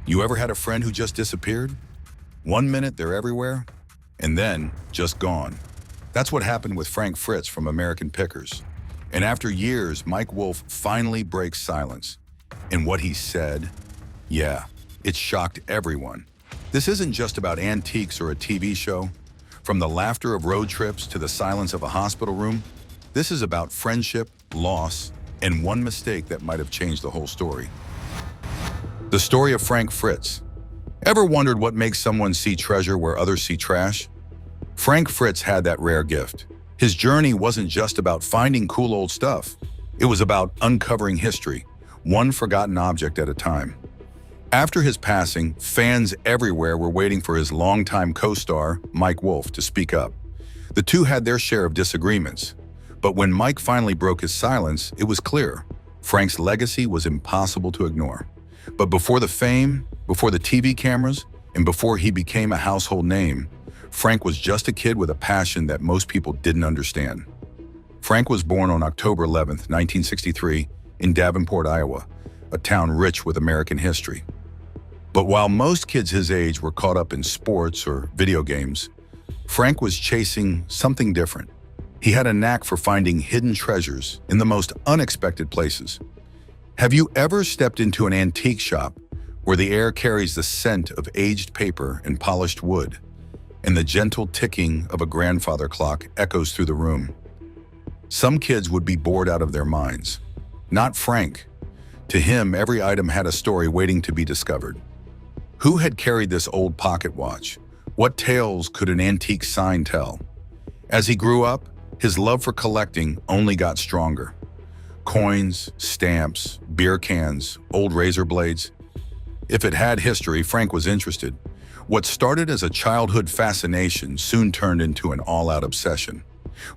You ever had a friend who just disappeared? 1 minute they're everywhere, and then just gone. That's what happened with Frank Fritz from American Pickers. And after years, Mike Wolfe finally breaks silence. And what he said, yeah, it shocked everyone. This isn't just about antiques or a TV show. From the laughter of road trips to the silence of a hospital room, this is about friendship, loss, and one mistake that might have changed the whole story. The story of Frank Fritz. Ever wondered what makes someone see treasure where others see trash? Frank Fritz had that rare gift. His journey wasn't just about finding cool old stuff. It was about uncovering history, one forgotten object at a time. After his passing, fans everywhere were waiting for his longtime co-star, Mike Wolfe, to speak up. The two had their share of disagreements. But when Mike finally broke his silence, it was clear. Frank's legacy was impossible to ignore. But before the fame, before the TV cameras, and before he became a household name, Frank was just a kid with a passion that most people didn't understand. Frank was born on October 11, 1963, in Davenport, Iowa, a town rich with American history. But while most kids his age were caught up in sports or video games, Frank was chasing something different. He had a knack for finding hidden treasures in the most unexpected places. Have you ever stepped into an antique shop where the air carries the scent of aged paper and polished wood, and the gentle ticking of a grandfather clock echoes through the room? Some kids would be bored out of their minds. Not Frank. To him, every item had a story waiting to be discovered. Who had carried this old pocket watch? What tales could an antique sign tell? As he grew up, his love for collecting only got stronger. Coins, stamps, beer cans, old razor blades. If it had history, Frank was interested. What started as a childhood fascination soon turned into an all-out obsession.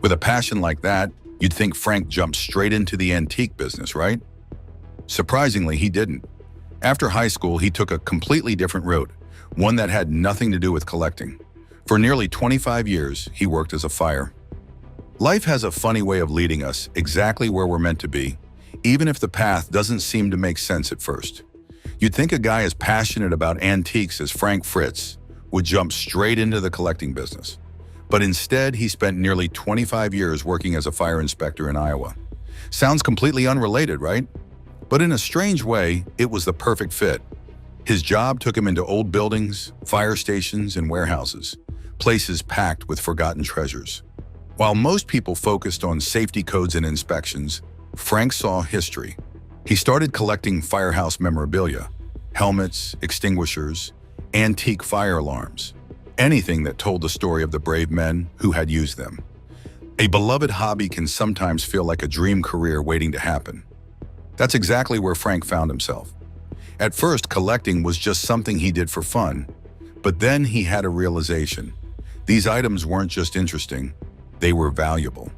With a passion like that, you'd think Frank jumped straight into the antique business, right? Surprisingly, he didn't. After high school, he took a completely different route, one that had nothing to do with collecting. For nearly 25 years, he worked as a fire. Life has a funny way of leading us exactly where we're meant to be, even if the path doesn't seem to make sense at first. You'd think a guy as passionate about antiques as Frank Fritz would jump straight into the collecting business. But instead, he spent nearly 25 years working as a fire inspector in Iowa. Sounds completely unrelated, right? But in a strange way, it was the perfect fit. His job took him into old buildings, fire stations, and warehouses, places packed with forgotten treasures. While most people focused on safety codes and inspections, Frank saw history. He started collecting firehouse memorabilia, helmets, extinguishers, antique fire alarms, anything that told the story of the brave men who had used them. A beloved hobby can sometimes feel like a dream career waiting to happen. That's exactly where Frank found himself. At first, collecting was just something he did for fun, but then he had a realization. These items weren't just interesting, they were valuable.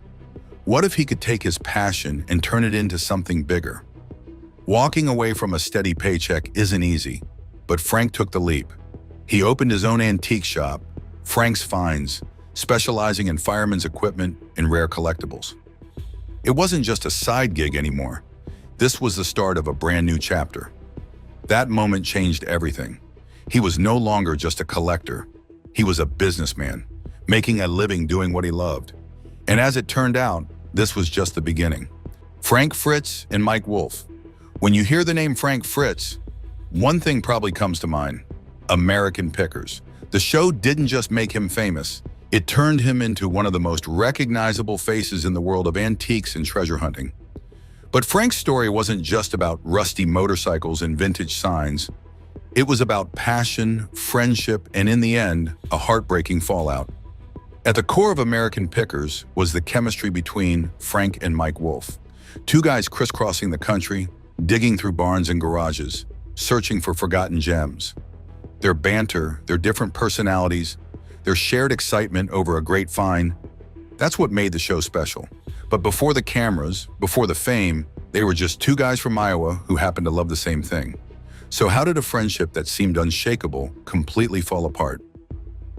What if he could take his passion and turn it into something bigger? Walking away from a steady paycheck isn't easy, but Frank took the leap. He opened his own antique shop, Frank's Finds, specializing in firemen's equipment and rare collectibles. It wasn't just a side gig anymore. This was the start of a brand new chapter. That moment changed everything. He was no longer just a collector. He was a businessman, making a living doing what he loved. And as it turned out, this was just the beginning. Frank Fritz and Mike Wolfe. When you hear the name Frank Fritz, one thing probably comes to mind: American Pickers. The show didn't just make him famous, it turned him into one of the most recognizable faces in the world of antiques and treasure hunting. But Frank's story wasn't just about rusty motorcycles and vintage signs. It was about passion, friendship, and in the end, a heartbreaking fallout. At the core of American Pickers was the chemistry between Frank and Mike Wolfe. Two guys crisscrossing the country, digging through barns and garages, searching for forgotten gems. Their banter, their different personalities, their shared excitement over a great find, that's what made the show special. But before the cameras, before the fame, they were just two guys from Iowa who happened to love the same thing. So how did a friendship that seemed unshakable completely fall apart?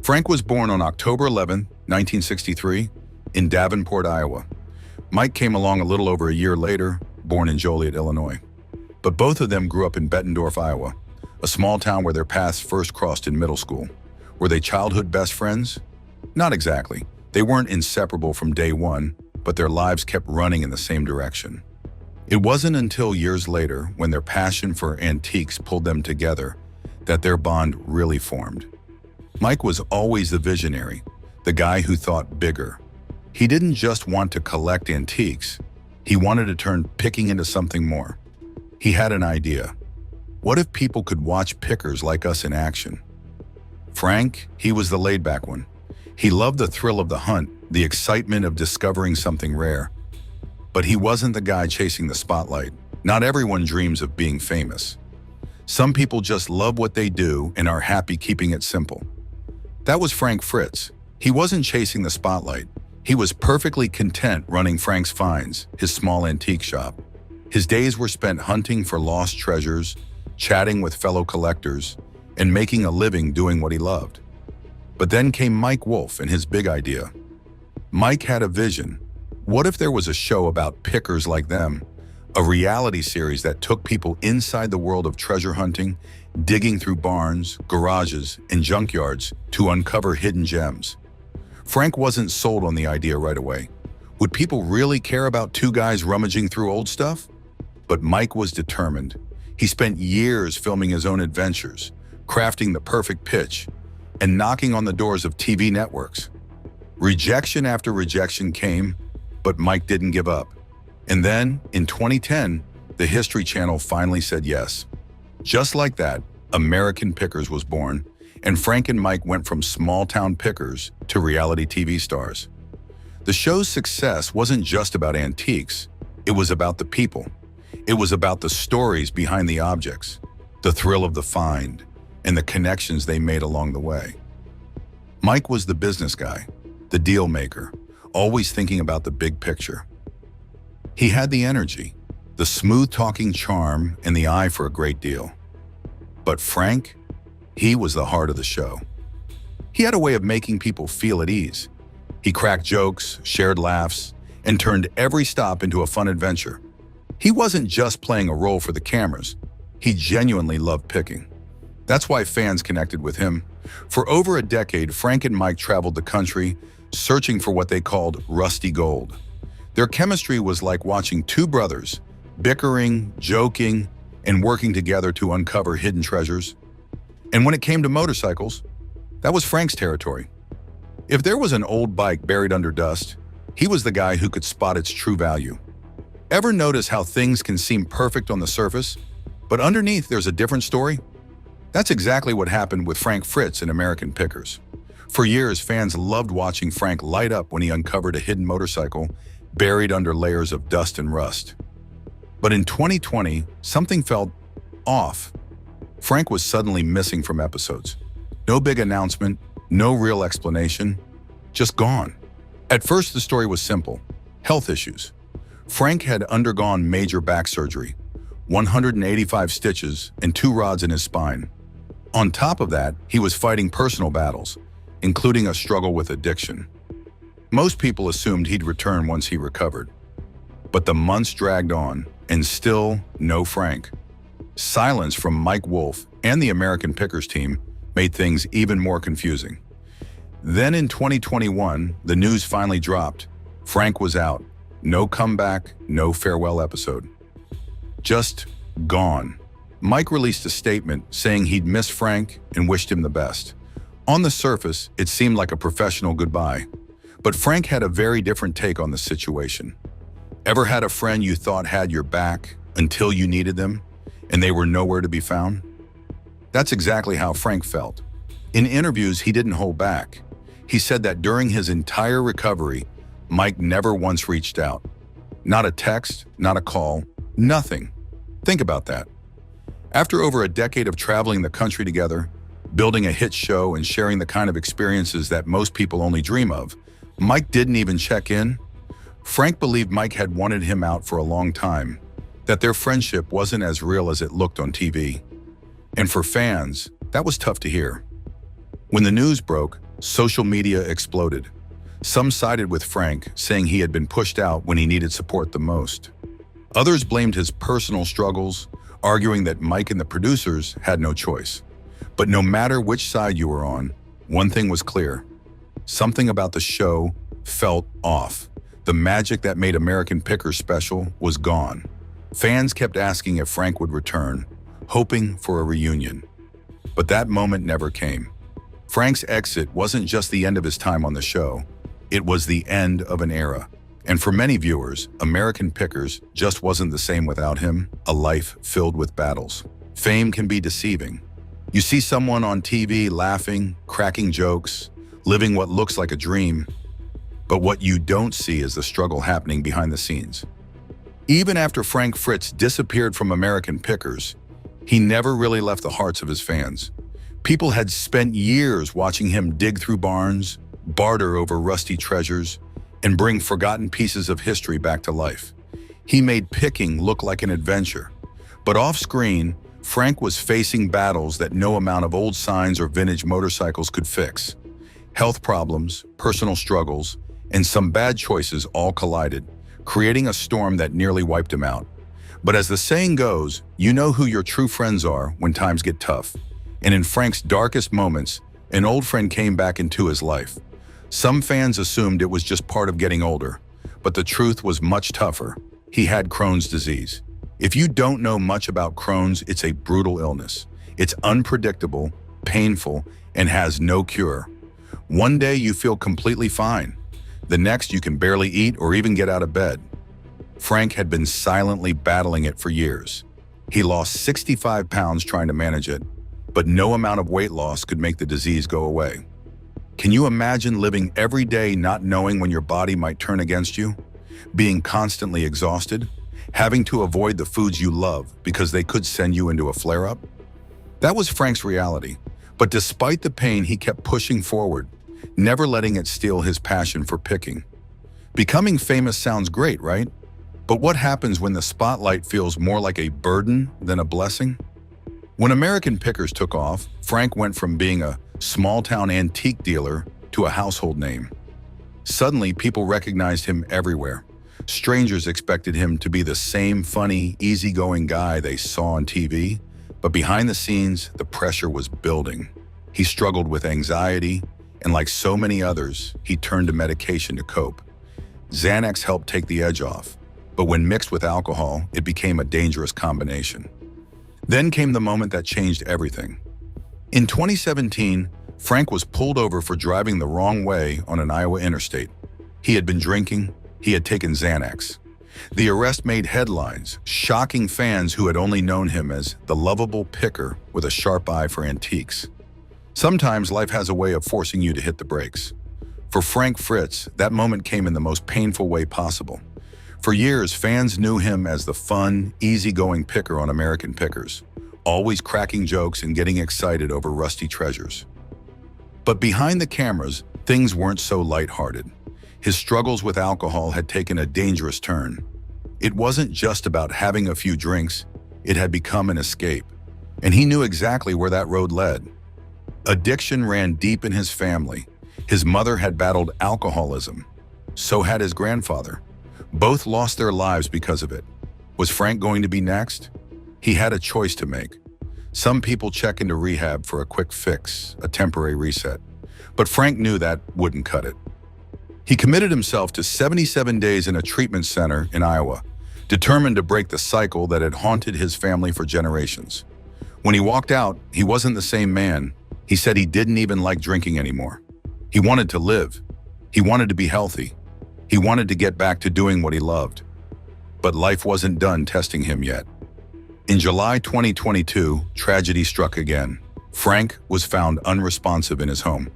Frank was born on October 11, 1963, in Davenport, Iowa. Mike came along a little over a year later, born in Joliet, Illinois. But both of them grew up in Bettendorf, Iowa, a small town where their paths first crossed in middle school. Were they childhood best friends? Not exactly. They weren't inseparable from day one, but their lives kept running in the same direction. It wasn't until years later, when their passion for antiques pulled them together, that their bond really formed. Mike was always the visionary, the guy who thought bigger. He didn't just want to collect antiques, he wanted to turn picking into something more. He had an idea. What if people could watch pickers like us in action? Frank, he was the laid-back one. He loved the thrill of the hunt, the excitement of discovering something rare. But he wasn't the guy chasing the spotlight. Not everyone dreams of being famous. Some people just love what they do and are happy keeping it simple. That was Frank Fritz. He wasn't chasing the spotlight. He was perfectly content running Frank's Finds, his small antique shop. His days were spent hunting for lost treasures, chatting with fellow collectors, and making a living doing what he loved. But then came Mike Wolfe and his big idea. Mike had a vision. What if there was a show about pickers like them? A reality series that took people inside the world of treasure hunting, digging through barns, garages, and junkyards to uncover hidden gems. Frank wasn't sold on the idea right away. Would people really care about two guys rummaging through old stuff? But Mike was determined. He spent years filming his own adventures, crafting the perfect pitch, and knocking on the doors of TV networks. Rejection after rejection came, but Mike didn't give up. And then, in 2010, the History Channel finally said yes. Just like that, American Pickers was born, and Frank and Mike went from small-town pickers to reality TV stars. The show's success wasn't just about antiques, it was about the people. It was about the stories behind the objects, the thrill of the find, and the connections they made along the way. Mike was the business guy, the deal maker, always thinking about the big picture. He had the energy, the smooth-talking charm, and the eye for a great deal. But Frank, he was the heart of the show. He had a way of making people feel at ease. He cracked jokes, shared laughs, and turned every stop into a fun adventure. He wasn't just playing a role for the cameras. He genuinely loved picking. That's why fans connected with him. For over a decade, Frank and Mike traveled the country, searching for what they called rusty gold. Their chemistry was like watching two brothers, bickering, joking, and working together to uncover hidden treasures. And when it came to motorcycles, that was Frank's territory. If there was an old bike buried under dust, he was the guy who could spot its true value. Ever notice how things can seem perfect on the surface, but underneath there's a different story? That's exactly what happened with Frank Fritz in American Pickers. For years, fans loved watching Frank light up when he uncovered a hidden motorcycle buried under layers of dust and rust. But in 2020, something felt off. Frank was suddenly missing from episodes. No big announcement, no real explanation, just gone. At first, the story was simple: health issues. Frank had undergone major back surgery, 185 stitches and 2 rods in his spine. On top of that, he was fighting personal battles, including a struggle with addiction. Most people assumed he'd return once he recovered. But the months dragged on, and still no Frank. Silence from Mike Wolfe and the American Pickers team made things even more confusing. Then in 2021, the news finally dropped. Frank was out. No comeback, no farewell episode. Just gone. Mike released a statement saying he'd miss Frank and wished him the best. On the surface, it seemed like a professional goodbye. But Frank had a very different take on the situation. Ever had a friend you thought had your back until you needed them, and they were nowhere to be found? That's exactly how Frank felt. In interviews, he didn't hold back. He said that during his entire recovery, Mike never once reached out. Not a text, not a call, nothing. Think about that. After over a decade of traveling the country together, building a hit show and sharing the kind of experiences that most people only dream of, Mike didn't even check in. Frank believed Mike had wanted him out for a long time, that their friendship wasn't as real as it looked on TV. And for fans, that was tough to hear. When the news broke, social media exploded. Some sided with Frank, saying he had been pushed out when he needed support the most. Others blamed his personal struggles arguing that Mike and the producers had no choice. But no matter which side you were on, one thing was clear. Something about the show felt off. The magic that made American Pickers special was gone. Fans kept asking if Frank would return, hoping for a reunion. But that moment never came. Frank's exit wasn't just the end of his time on the show, it was the end of an era. And for many viewers, American Pickers just wasn't the same without him, a life filled with battles. Fame can be deceiving. You see someone on TV laughing, cracking jokes, living what looks like a dream, but what you don't see is the struggle happening behind the scenes. Even after Frank Fritz disappeared from American Pickers, he never really left the hearts of his fans. People had spent years watching him dig through barns, barter over rusty treasures, and bring forgotten pieces of history back to life. He made picking look like an adventure. But off-screen, Frank was facing battles that no amount of old signs or vintage motorcycles could fix. Health problems, personal struggles, and some bad choices all collided, creating a storm that nearly wiped him out. But as the saying goes, you know who your true friends are when times get tough. And in Frank's darkest moments, an old friend came back into his life. Some fans assumed it was just part of getting older, but the truth was much tougher. He had Crohn's disease. If you don't know much about Crohn's, it's a brutal illness. It's unpredictable, painful, and has no cure. One day you feel completely fine. The next you can barely eat or even get out of bed. Frank had been silently battling it for years. He lost 65 pounds trying to manage it, but no amount of weight loss could make the disease go away. Can you imagine living every day not knowing when your body might turn against you? Being constantly exhausted? Having to avoid the foods you love because they could send you into a flare-up? That was Frank's reality. But despite the pain, he kept pushing forward, never letting it steal his passion for picking. Becoming famous sounds great, right? But what happens when the spotlight feels more like a burden than a blessing? When American Pickers took off, Frank went from being a small-town antique dealer to a household name. Suddenly, people recognized him everywhere. Strangers expected him to be the same funny, easygoing guy they saw on TV, but behind the scenes, the pressure was building. He struggled with anxiety, and like so many others, he turned to medication to cope. Xanax helped take the edge off, but when mixed with alcohol, it became a dangerous combination. Then came the moment that changed everything. In 2017, Frank was pulled over for driving the wrong way on an Iowa interstate. He had been drinking, he had taken Xanax. The arrest made headlines, shocking fans who had only known him as the lovable picker with a sharp eye for antiques. Sometimes life has a way of forcing you to hit the brakes. For Frank Fritz, that moment came in the most painful way possible. For years, fans knew him as the fun, easygoing picker on American Pickers, always cracking jokes and getting excited over rusty treasures. But behind the cameras, things weren't so lighthearted. His struggles with alcohol had taken a dangerous turn. It wasn't just about having a few drinks, it had become an escape. And he knew exactly where that road led. Addiction ran deep in his family. His mother had battled alcoholism. So had his grandfather. Both lost their lives because of it. Was Frank going to be next? He had a choice to make. Some people check into rehab for a quick fix, a temporary reset. But Frank knew that wouldn't cut it. He committed himself to 77 days in a treatment center in Iowa, determined to break the cycle that had haunted his family for generations. When he walked out, he wasn't the same man. He said he didn't even like drinking anymore. He wanted to live. He wanted to be healthy. He wanted to get back to doing what he loved. But life wasn't done testing him yet. In July 2022, tragedy struck again. Frank was found unresponsive in his home.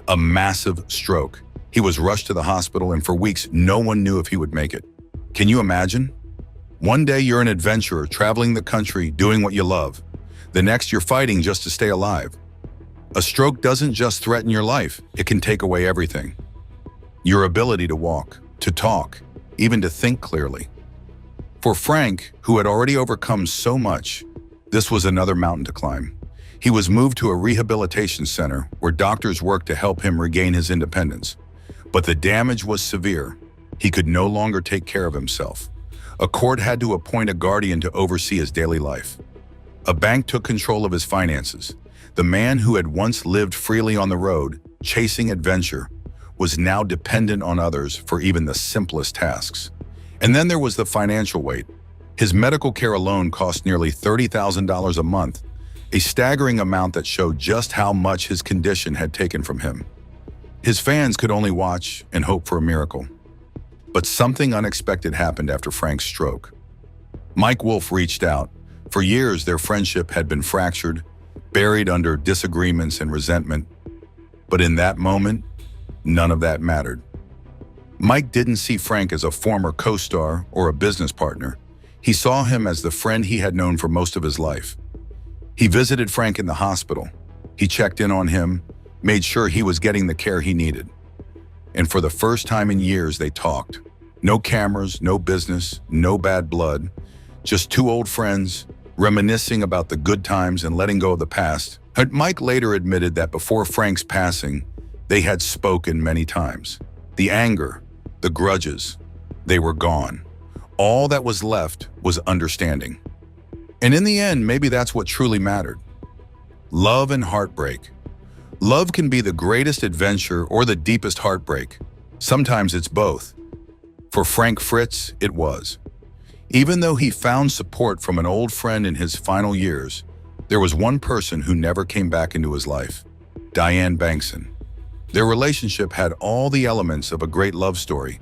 A massive stroke. He was rushed to the hospital, and for weeks, no one knew if he would make it. Can you imagine? One day you're an adventurer, traveling the country, doing what you love. The next, you're fighting just to stay alive. A stroke doesn't just threaten your life, it can take away everything. Your ability to walk, to talk, even to think clearly. For Frank, who had already overcome so much, this was another mountain to climb. He was moved to a rehabilitation center where doctors worked to help him regain his independence. But the damage was severe. He could no longer take care of himself. A court had to appoint a guardian to oversee his daily life. A bank took control of his finances. The man who had once lived freely on the road, chasing adventure, was now dependent on others for even the simplest tasks. And then there was the financial weight. His medical care alone cost nearly $30,000 a month, a staggering amount that showed just how much his condition had taken from him. His fans could only watch and hope for a miracle. But something unexpected happened after Frank's stroke. Mike Wolfe reached out. For years, their friendship had been fractured, buried under disagreements and resentment. But in that moment, none of that mattered. Mike didn't see Frank as a former co-star or a business partner. He saw him as the friend he had known for most of his life. He visited Frank in the hospital. He checked in on him, made sure he was getting the care he needed. And for the first time in years, they talked. No cameras, no business, no bad blood, just two old friends reminiscing about the good times and letting go of the past. Mike later admitted that before Frank's passing, they had spoken many times. The anger, the grudges, they were gone. All that was left was understanding. And in the end, maybe that's what truly mattered. Love and heartbreak. Love can be the greatest adventure or the deepest heartbreak. Sometimes it's both. For Frank Fritz, it was. Even though he found support from an old friend in his final years, there was one person who never came back into his life: Diane Bankson. Their relationship had all the elements of a great love story,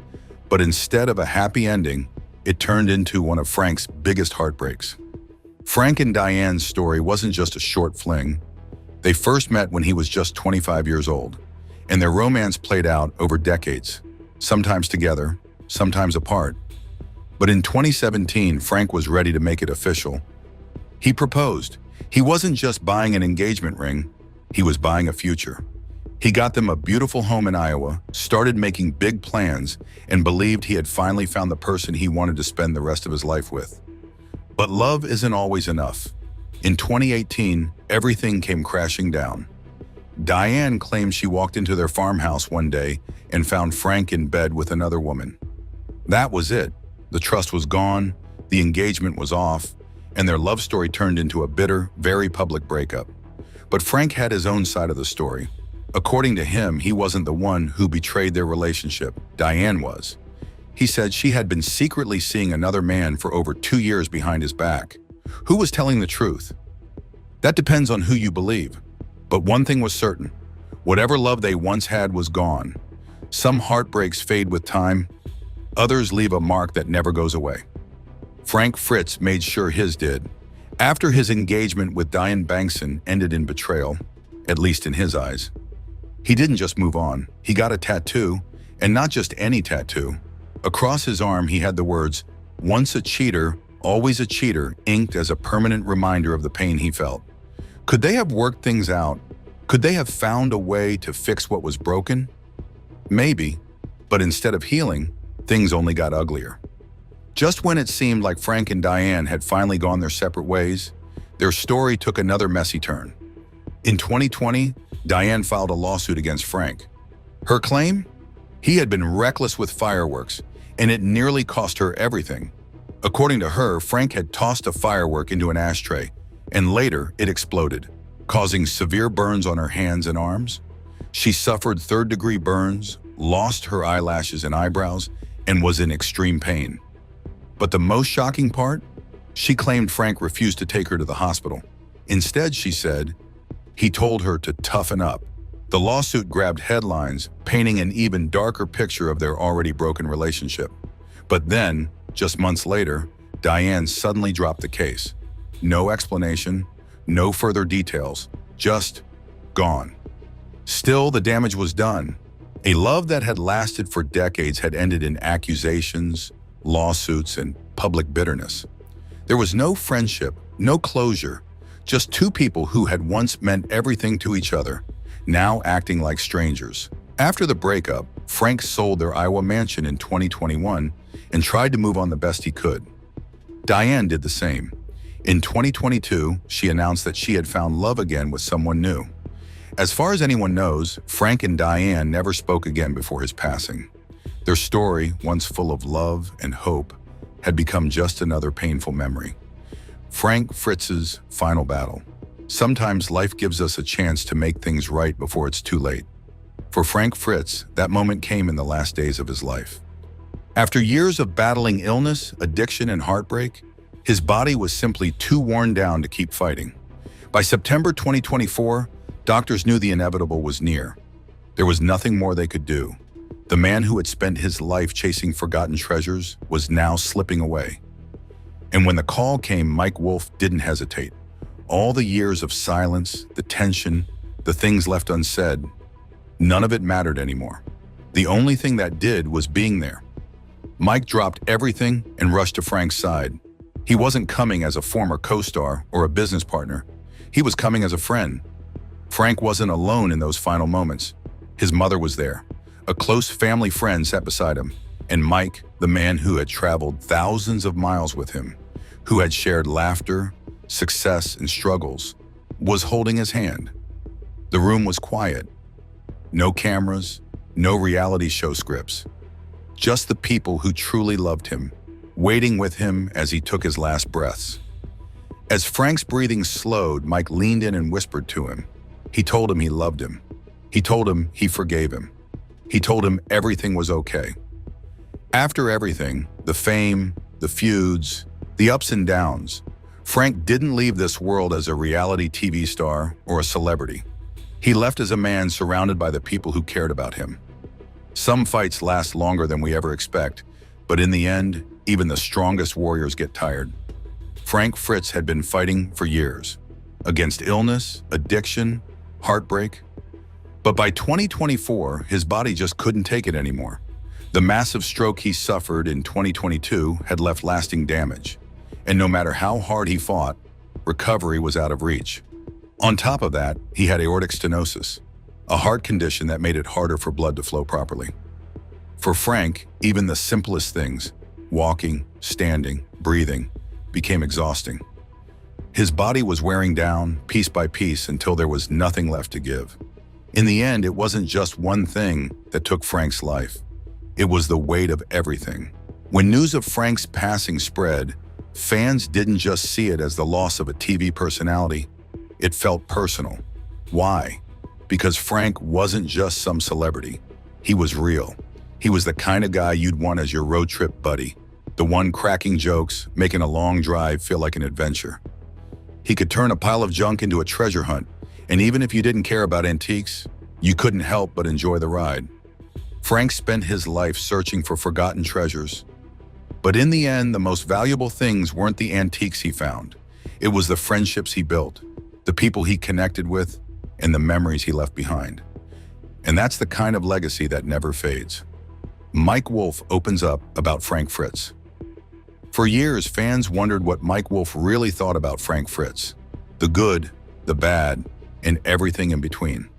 but instead of a happy ending, it turned into one of Frank's biggest heartbreaks. Frank and Diane's story wasn't just a short fling. They first met when he was just 25 years old, and their romance played out over decades, sometimes together, sometimes apart. But in 2017, Frank was ready to make it official. He proposed. He wasn't just buying an engagement ring, he was buying a future. He got them a beautiful home in Iowa, started making big plans, and believed he had finally found the person he wanted to spend the rest of his life with. But love isn't always enough. In 2018, everything came crashing down. Diane claimed she walked into their farmhouse one day and found Frank in bed with another woman. That was it. The trust was gone, the engagement was off, and their love story turned into a bitter, very public breakup. But Frank had his own side of the story. According to him, he wasn't the one who betrayed their relationship. Diane was. He said she had been secretly seeing another man for over 2 years behind his back. Who was telling the truth? That depends on who you believe. But one thing was certain. Whatever love they once had was gone. Some heartbreaks fade with time. Others leave a mark that never goes away. Frank Fritz made sure his did. After his engagement with Diane Bankson ended in betrayal, at least in his eyes, he didn't just move on. He got a tattoo, and not just any tattoo. Across his arm, he had the words, "Once a cheater, always a cheater," inked as a permanent reminder of the pain he felt. Could they have worked things out? Could they have found a way to fix what was broken? Maybe, but instead of healing, things only got uglier. Just when it seemed like Frank and Diane had finally gone their separate ways, their story took another messy turn. In 2020, Diane filed a lawsuit against Frank. Her claim? He had been reckless with fireworks, and it nearly cost her everything. According to her, Frank had tossed a firework into an ashtray, and later it exploded, causing severe burns on her hands and arms. She suffered third-degree burns, lost her eyelashes and eyebrows, and was in extreme pain. But the most shocking part? She claimed Frank refused to take her to the hospital. Instead, she said, he told her to toughen up. The lawsuit grabbed headlines, painting an even darker picture of their already broken relationship. But then, just months later, Diane suddenly dropped the case. No explanation, no further details, just gone. Still, the damage was done. A love that had lasted for decades had ended in accusations, lawsuits, and public bitterness. There was no friendship, no closure, just two people who had once meant everything to each other, now acting like strangers. After the breakup, Frank sold their Iowa mansion in 2021 and tried to move on the best he could. Diane did the same. In 2022, she announced that she had found love again with someone new. As far as anyone knows, Frank and Diane never spoke again before his passing. Their story, once full of love and hope, had become just another painful memory. Frank Fritz's final battle. Sometimes life gives us a chance to make things right before it's too late. For Frank Fritz, that moment came in the last days of his life. After years of battling illness, addiction, and heartbreak, his body was simply too worn down to keep fighting. By September 2024, doctors knew the inevitable was near. There was nothing more they could do. The man who had spent his life chasing forgotten treasures was now slipping away. And when the call came, Mike Wolfe didn't hesitate. All the years of silence, the tension, the things left unsaid, none of it mattered anymore. The only thing that did was being there. Mike dropped everything and rushed to Frank's side. He wasn't coming as a former co-star or a business partner. He was coming as a friend. Frank wasn't alone in those final moments. His mother was there. A close family friend sat beside him. And Mike, the man who had traveled thousands of miles with him, who had shared laughter, success, and struggles, was holding his hand. The room was quiet. No cameras, no reality show scripts. Just the people who truly loved him, waiting with him as he took his last breaths. As Frank's breathing slowed, Mike leaned in and whispered to him. He told him he loved him. He told him he forgave him. He told him everything was okay. After everything, the fame, the feuds, the ups and downs, Frank didn't leave this world as a reality TV star or a celebrity. He left as a man surrounded by the people who cared about him. Some fights last longer than we ever expect, but in the end, even the strongest warriors get tired. Frank Fritz had been fighting for years, against illness, addiction, heartbreak. But by 2024, his body just couldn't take it anymore. The massive stroke he suffered in 2022 had left lasting damage, and no matter how hard he fought, recovery was out of reach. On top of that, he had aortic stenosis, a heart condition that made it harder for blood to flow properly. For Frank, even the simplest things, walking, standing, breathing, became exhausting. His body was wearing down, piece by piece, until there was nothing left to give. In the end, it wasn't just one thing that took Frank's life. It was the weight of everything. When news of Frank's passing spread, fans didn't just see it as the loss of a TV personality. It felt personal. Why? Because Frank wasn't just some celebrity. He was real. He was the kind of guy you'd want as your road trip buddy, the one cracking jokes, making a long drive feel like an adventure. He could turn a pile of junk into a treasure hunt, and even if you didn't care about antiques, you couldn't help but enjoy the ride. Frank spent his life searching for forgotten treasures. But in the end, the most valuable things weren't the antiques he found. It was the friendships he built, the people he connected with, and the memories he left behind. And that's the kind of legacy that never fades. Mike Wolfe opens up about Frank Fritz. For years, fans wondered what Mike Wolfe really thought about Frank Fritz. The good, the bad, and everything in between.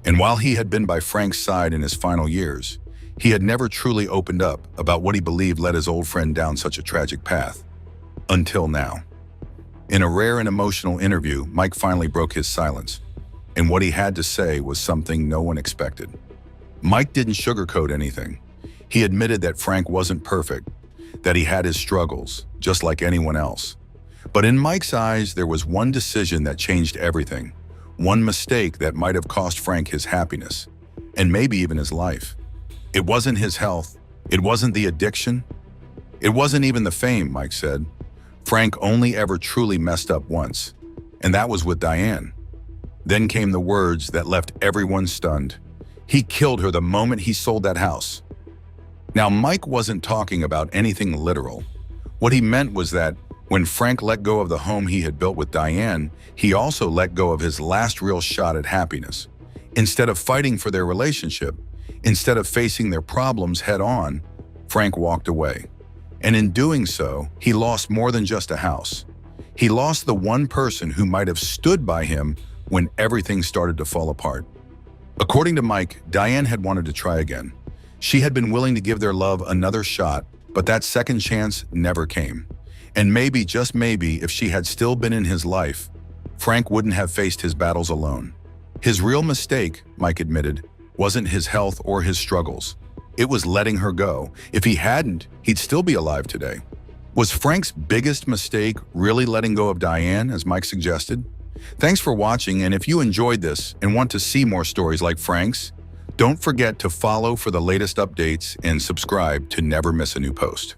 And while he had been by Frank's side in his final years, he had never truly opened up about what he believed led his old friend down such a tragic path. Until now. In a rare and emotional interview, Mike finally broke his silence, and what he had to say was something no one expected. Mike didn't sugarcoat anything. He admitted that Frank wasn't perfect, that he had his struggles, just like anyone else. But in Mike's eyes, there was one decision that changed everything. One mistake that might have cost Frank his happiness, and maybe even his life. It wasn't his health. It wasn't the addiction. It wasn't even the fame, Mike said. Frank only ever truly messed up once, and that was with Diane. Then came the words that left everyone stunned. He killed her the moment he sold that house. Now, Mike wasn't talking about anything literal. What he meant was that when Frank let go of the home he had built with Diane, he also let go of his last real shot at happiness. Instead of fighting for their relationship, instead of facing their problems head on, Frank walked away. And in doing so, he lost more than just a house. He lost the one person who might have stood by him when everything started to fall apart. According to Mike, Diane had wanted to try again. She had been willing to give their love another shot, but that second chance never came. And maybe, just maybe, if she had still been in his life, Frank wouldn't have faced his battles alone. His real mistake, Mike admitted, wasn't his health or his struggles. It was letting her go. If he hadn't, he'd still be alive today. Was Frank's biggest mistake really letting go of Diane, as Mike suggested? Thanks for watching, and if you enjoyed this and want to see more stories like Frank's, don't forget to follow for the latest updates and subscribe to never miss a new post.